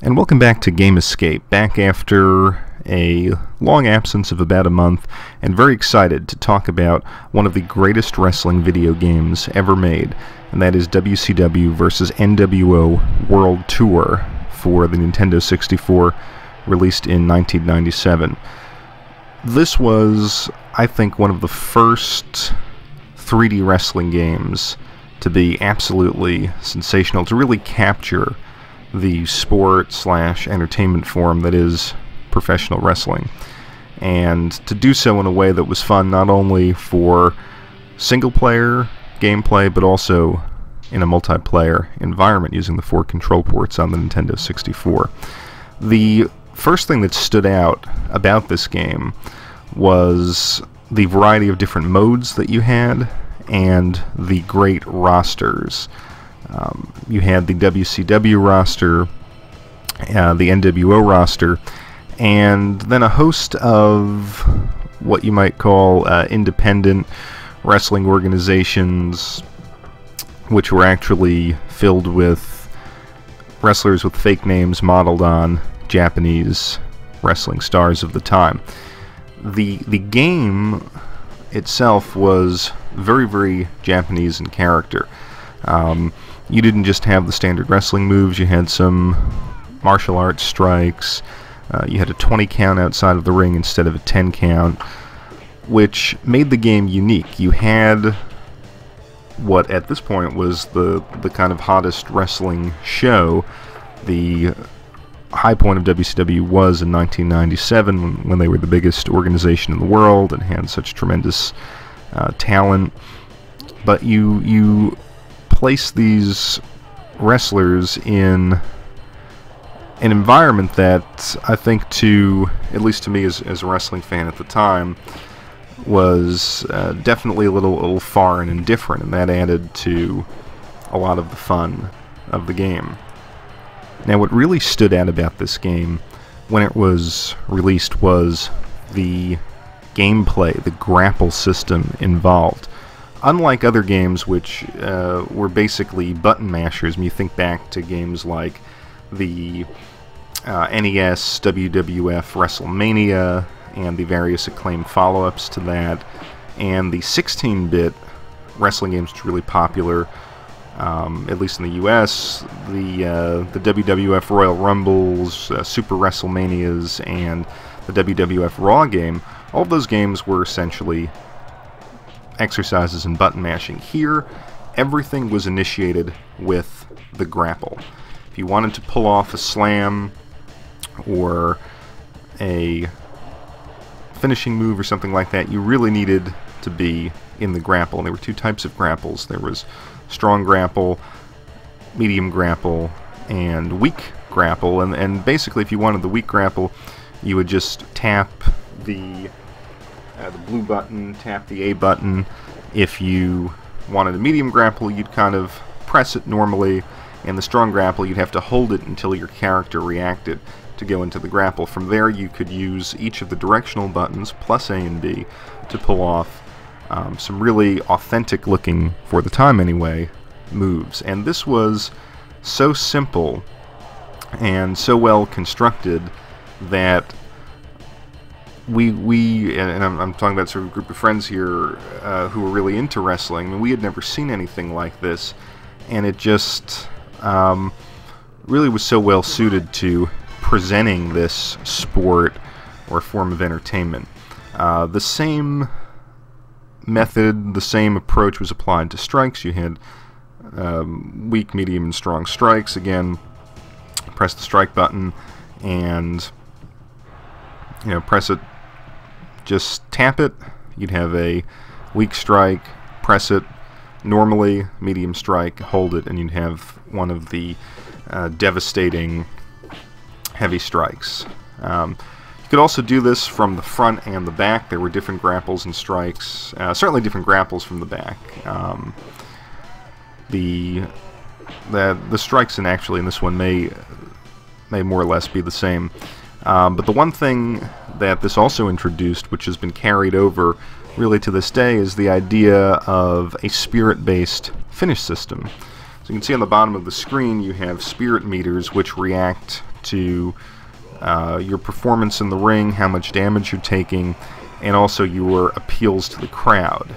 And welcome back to Game Escape, back after a long absence of about a month, and very excited to talk about one of the greatest wrestling video games ever made, and that is WCW vs. NWO World Tour for the Nintendo 64, released in 1997. This was, I think, one of the first 3D wrestling games to be absolutely sensational, to really capture the sport/entertainment form that is professional wrestling, and to do so in a way that was fun not only for single-player gameplay but also in a multiplayer environment using the 4 control ports on the Nintendo 64. The first thing that stood out about this game was the variety of different modes that you had and the great rosters. You had the WCW roster, the NWO roster, and then a host of what you might call independent wrestling organizations, which were actually filled with wrestlers with fake names modeled on Japanese wrestling stars of the time. The game itself was very, very Japanese in character. You didn't just have the standard wrestling moves, you had some martial arts strikes, you had a 20 count outside of the ring instead of a 10 count, which made the game unique. You had what at this point was the kind of hottest wrestling show. The high point of WCW was in 1997 when they were the biggest organization in the world and had such tremendous talent. But you place these wrestlers in an environment that I think, at least to me as a wrestling fan at the time, was definitely a little foreign and different, and that added to a lot of the fun of the game. Now, what really stood out about this game when it was released was the gameplay, the grapple system involved. Unlike other games which were basically button mashers, when you think back to games like the NES, WWF WrestleMania, and the various acclaimed follow-ups to that, and the 16-bit wrestling games which were really popular, at least in the US, the WWF Royal Rumbles, Super WrestleManias, and the WWF Raw game. All of those games were essentially exercises in button mashing. Here, everything was initiated with the grapple. If you wanted to pull off a slam or a finishing move or something like that, you really needed to be in the grapple. And there were 2 types of grapples. There was strong grapple, medium grapple, and weak grapple. And basically, if you wanted the weak grapple, you would just tap the blue button, tap the A button. If you wanted a medium grapple, you'd kind of press it normally, and the strong grapple, you'd have to hold it until your character reacted to go into the grapple. From there, you could use each of the directional buttons, plus A and B, to pull off some really authentic looking, for the time anyway, moves. And this was so simple and so well constructed that and I'm talking about sort of a group of friends here who were really into wrestling. I mean, we had never seen anything like this, and it just really was so well suited to presenting this sport or form of entertainment. The same method, the same approach was applied to strikes. You had weak, medium, and strong strikes. Again, press the strike button and press it, just tap it, you'd have a weak strike, press it normally, medium strike, hold it, and you'd have one of the devastating heavy strikes. You could also do this from the front and the back. There were different grapples and strikes, certainly different grapples from the back. The strikes actually in this one may more or less be the same. But the one thing that this also introduced, which has been carried over really to this day, is the idea of a spirit-based finish system. So you can see on the bottom of the screen you have spirit meters which react to your performance in the ring, how much damage you're taking, and also your appeals to the crowd.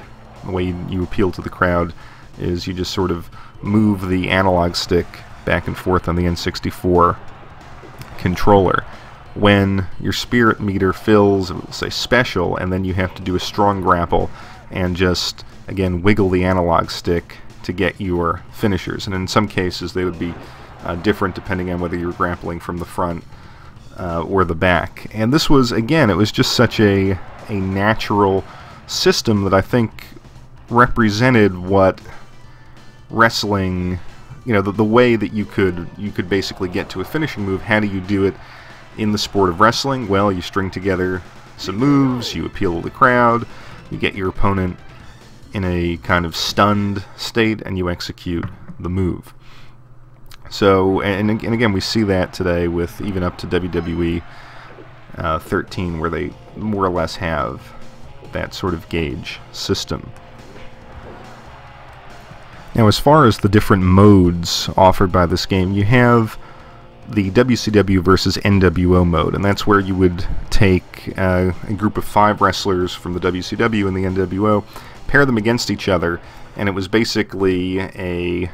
The way you appeal to the crowd is you just sort of move the analog stick back and forth on the N64 controller. When your spirit meter fills, it will say special, and then you have to do a strong grapple and just, again, wiggle the analog stick to get your finishers. And in some cases they would be different depending on whether you're grappling from the front or the back. And this was, again, it was just such a natural system that I think represented what wrestling, you know, the way that you could basically get to a finishing move. How do you do it in the sport of wrestling? Well, you string together some moves, you appeal to the crowd, you get your opponent in a kind of stunned state, and you execute the move. So, and again, we see that today with even up to WWE 13, where they more or less have that sort of gauge system. Now, as far as the different modes offered by this game, you have the WCW versus NWO mode, and that's where you would take a group of 5 wrestlers from the WCW and the NWO, pair them against each other, and it was basically a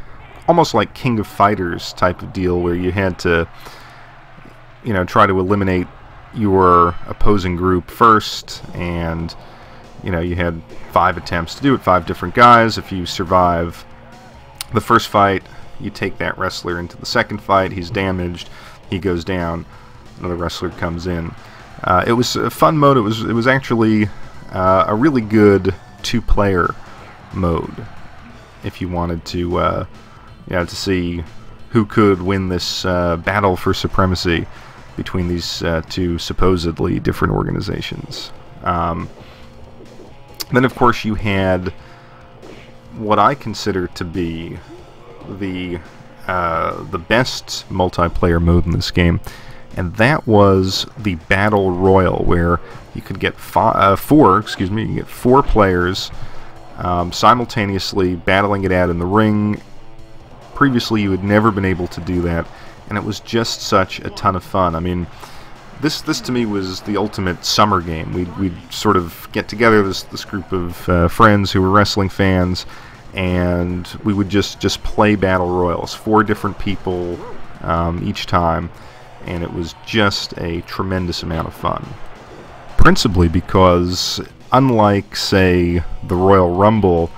almost like King of Fighters type of deal, where you had to, you know, try to eliminate your opposing group first, and, you know, you had 5 attempts to do it, 5 different guys. If you survive the first fight, you take that wrestler into the second fight, he's damaged, he goes down, another wrestler comes in. It was a fun mode. It was actually a really good 2-player mode if you wanted to, you know, to see who could win this battle for supremacy between these 2 supposedly different organizations. Then, of course, you had what I consider to be the best multiplayer mode in this game, and that was the Battle Royal, where you could get 4 players simultaneously battling it out in the ring. Previously, you had never been able to do that, and it was just such a ton of fun. I mean, this to me was the ultimate summer game. We'd sort of get together, this group of friends who were wrestling fans, and we would just play battle royals, 4 different people each time, and it was just a tremendous amount of fun. Principally because, unlike, say, the Royal Rumble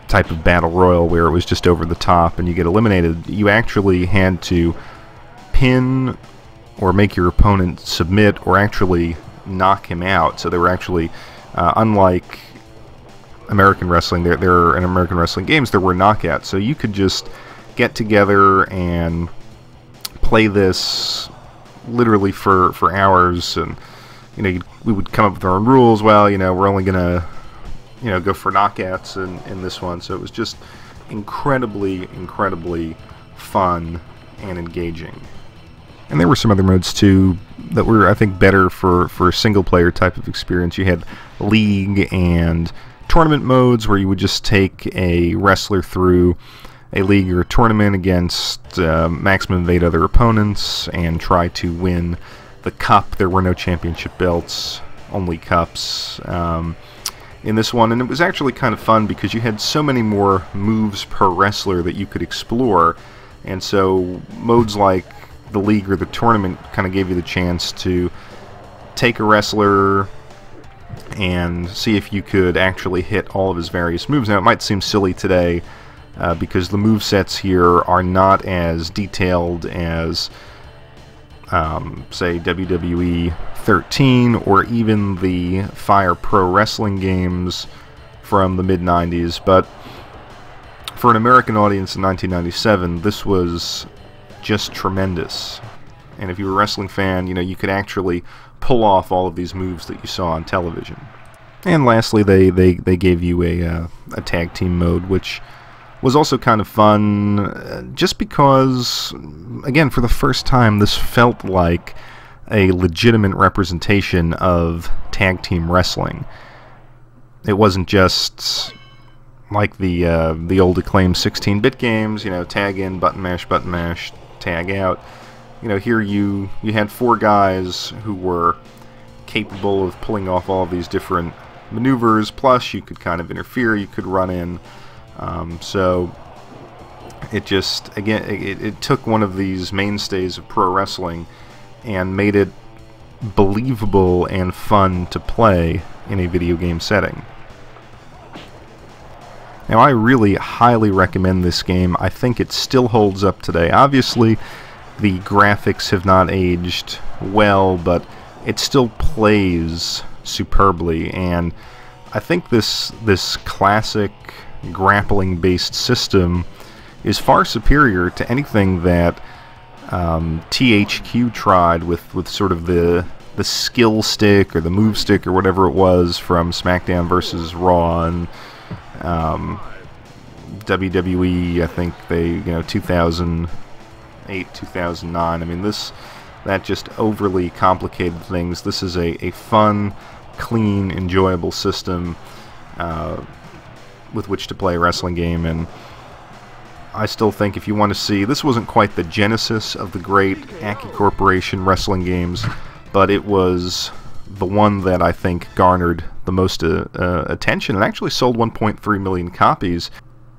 type of battle royal where it was just over the top and you get eliminated, you actually had to pin or make your opponent submit or actually knock him out. So they were actually, unlike American wrestling, in American wrestling games there were knockouts, so you could just get together and play this literally for hours. And, you know, we would come up with our own rules. Well, you know, we're only gonna, you know, go for knockouts in this one. So it was just incredibly fun and engaging. And there were some other modes too that were, I think, better for a single player type of experience. You had league and tournament modes, where you would just take a wrestler through a league or a tournament against maximum of 8 other opponents and try to win the cup. There were no championship belts, only cups in this one, and it was actually kind of fun because you had so many more moves per wrestler that you could explore. And so modes like the league or the tournament kind of gave you the chance to take a wrestler and see if you could actually hit all of his various moves. Now, it might seem silly today because the movesets here are not as detailed as, say, WWE 13 or even the Fire Pro Wrestling games from the mid-90s, but for an American audience in 1997, this was just tremendous. And if you were a wrestling fan, you know, you could actually pull off all of these moves that you saw on television. And lastly, they gave you a tag team mode, which was also kind of fun, just because, again, for the first time, this felt like a legitimate representation of tag team wrestling. It wasn't just like the old acclaimed 16-bit games, you know, tag in, button mash, tag out. you know, here you had 4 guys who were capable of pulling off all of these different maneuvers, plus you could kind of interfere, you could run in. So it just, again, it took one of these mainstays of pro wrestling and made it believable and fun to play in a video game setting. Now, I really highly recommend this game. I think it still holds up today. Obviously, the graphics have not aged well, but it still plays superbly, and I think this classic grappling-based system is far superior to anything that THQ tried with sort of the skill stick or the move stick or whatever it was from SmackDown versus Raw and WWE. I think they, 2008, 2009. I mean, that just overly complicated things. This is a fun, clean, enjoyable system with which to play a wrestling game, and I still think if you want to see, this wasn't quite the genesis of the great Aki Corporation wrestling games, but it was the one that I think garnered the most attention. It actually sold 1.3 million copies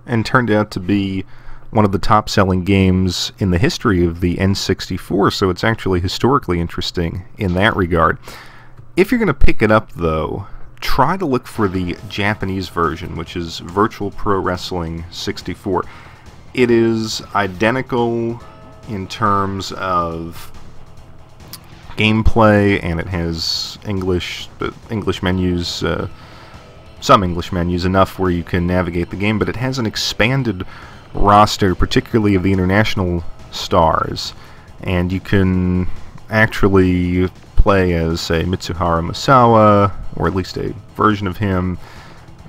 and turned out to be one of the top-selling games in the history of the N64, so it's actually historically interesting in that regard. If you're going to pick it up, though, try to look for the Japanese version, which is Virtual Pro Wrestling 64. It is identical in terms of gameplay, and it has English menus, some English menus, enough where you can navigate the game, but it has an expanded roster, particularly of the international stars, and you can actually play as, say, Mitsuharu Misawa, or at least a version of him.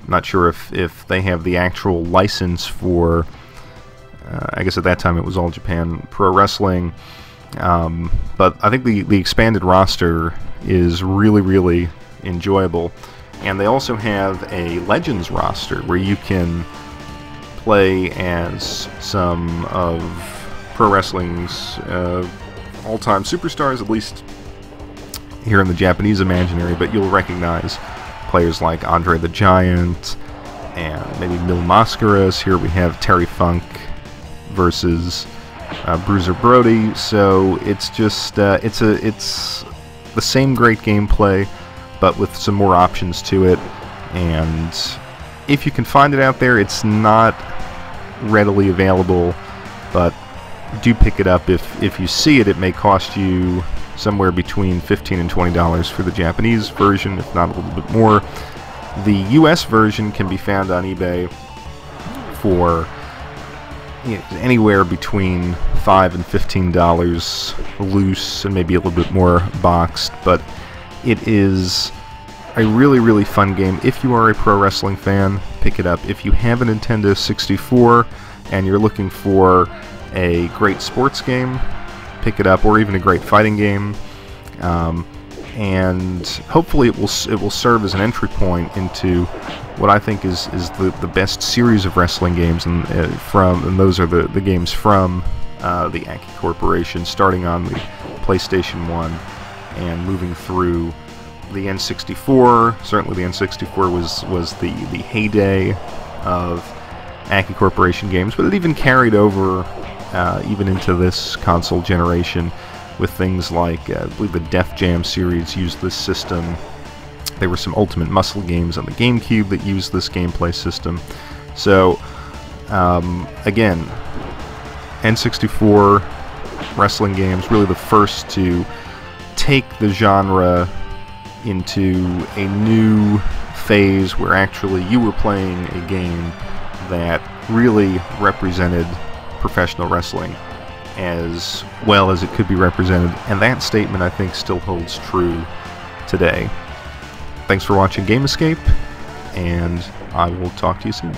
I'm not sure if they have the actual license for, I guess at that time it was All Japan Pro Wrestling, but I think the expanded roster is really, really enjoyable. And they also have a Legends roster where you can play as some of pro wrestling's all-time superstars, at least here in the Japanese imaginary, but you'll recognize players like Andre the Giant and maybe Mil Mascaras. Here we have Terry Funk versus Bruiser Brody. So it's just it's the same great gameplay, but with some more options to it. And if you can find it out there, it's not readily available, but do pick it up. If you see it, it may cost you somewhere between $15 and $20 for the Japanese version, if not a little bit more. The US version can be found on eBay for anywhere between $5 and $15 loose, and maybe a little bit more boxed, but it is a really, really fun game. If you are a pro wrestling fan, pick it up. If you have a Nintendo 64 and you're looking for a great sports game, pick it up, or even a great fighting game, and hopefully it will serve as an entry point into what I think is the best series of wrestling games, and those are the games from the Aki Corporation, starting on the PlayStation 1 and moving through the N64. Certainly the N64 was the heyday of Aki Corporation games, but it even carried over even into this console generation with things like, I believe the Def Jam series used this system. There were some Ultimate Muscle games on the GameCube that used this gameplay system. So, again, N64 wrestling games, really the first to take the genre into a new phase where actually you were playing a game that really represented professional wrestling as well as it could be represented, and that statement I think still holds true today. Thanks for watching Game Escape, and I will talk to you soon.